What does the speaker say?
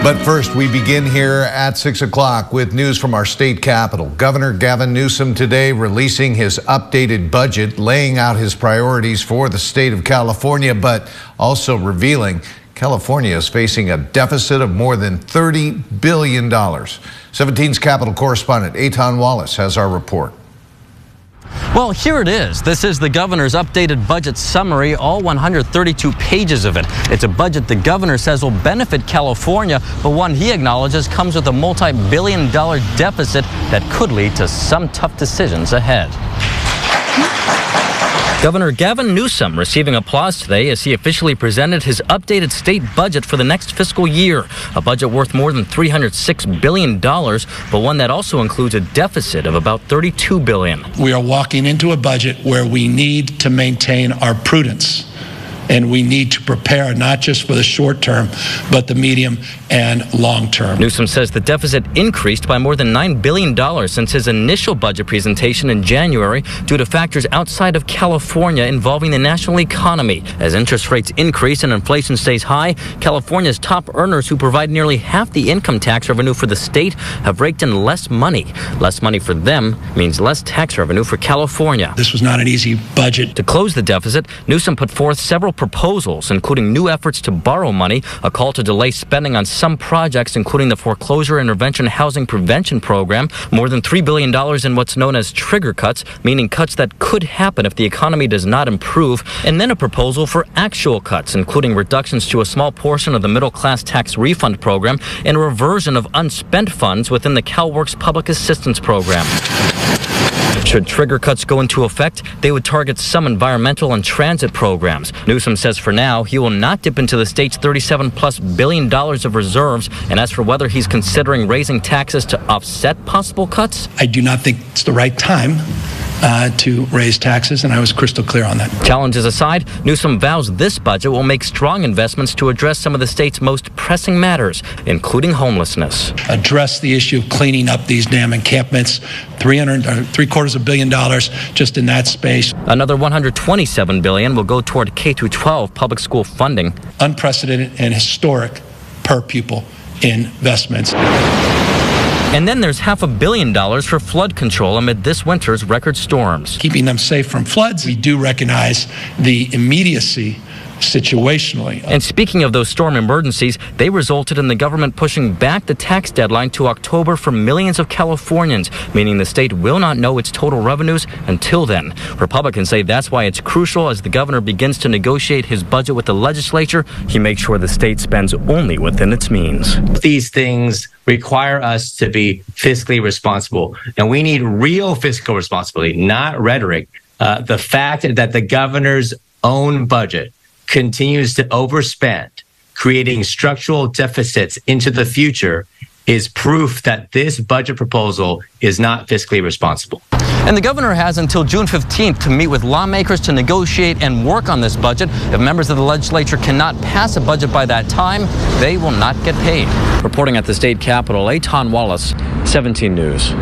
But first, we begin here at 6 o'clock with news from our state capitol. Governor Gavin Newsom today releasing his updated budget, laying out his priorities for the state of California, but also revealing California is facing a deficit of more than $30 billion. 17's Capitol correspondent Eitan Wallace has our report. Well, here it is. This is the governor's updated budget summary, all 132 pages of it. It's a budget the governor says will benefit California, but one he acknowledges comes with a multi-billion-dollar deficit that could lead to some tough decisions ahead. Governor Gavin Newsom receiving applause today as he officially presented his updated state budget for the next fiscal year. A budget worth more than $306 billion, but one that also includes a deficit of about $32 billion. We are walking into a budget where we need to maintain our prudence. And we need to prepare not just for the short term, but the medium and long term. Newsom says the deficit increased by more than $9 billion since his initial budget presentation in January due to factors outside of California involving the national economy. As interest rates increase and inflation stays high, California's top earners who provide nearly half the income tax revenue for the state have raked in less money. Less money for them means less tax revenue for California. This was not an easy budget. To close the deficit, Newsom put forth several proposals, including new efforts to borrow money, a call to delay spending on some projects, including the foreclosure intervention housing prevention program, more than $3 billion in what's known as trigger cuts, meaning cuts that could happen if the economy does not improve, and then a proposal for actual cuts, including reductions to a small portion of the middle-class tax refund program and a reversion of unspent funds within the CalWORKs public assistance program. Should trigger cuts go into effect, they would target some environmental and transit programs. Newsom says for now, he will not dip into the state's $37+ billion of reserves. And as for whether he's considering raising taxes to offset possible cuts, I do not think it's the right time to raise taxes, and I was crystal clear on that. Challenges aside, Newsom vows this budget will make strong investments to address some of the state's most pressing matters, including homelessness. Address the issue of cleaning up these damn encampments, $750 million just in that space. Another $127 billion will go toward K-12 public school funding. Unprecedented and historic per pupil investments. And then there's $500 million for flood control amid this winter's record storms. Keeping them safe from floods, we do recognize the immediacy situationally. And speaking of those storm emergencies, they resulted in the government pushing back the tax deadline to October for millions of Californians, meaning the state will not know its total revenues until then. Republicans say that's why it's crucial as the governor begins to negotiate his budget with the legislature, he makes sure the state spends only within its means. These things require us to be fiscally responsible, and we need real fiscal responsibility, not rhetoric. The fact that the governor's own budget continues to overspend, creating structural deficits into the future, is proof that this budget proposal is not fiscally responsible. And the governor has until June 15th to meet with lawmakers to negotiate and work on this budget. If members of the legislature cannot pass a budget by that time, they will not get paid. Reporting at the state capitol, Eitan Wallace, 17 News.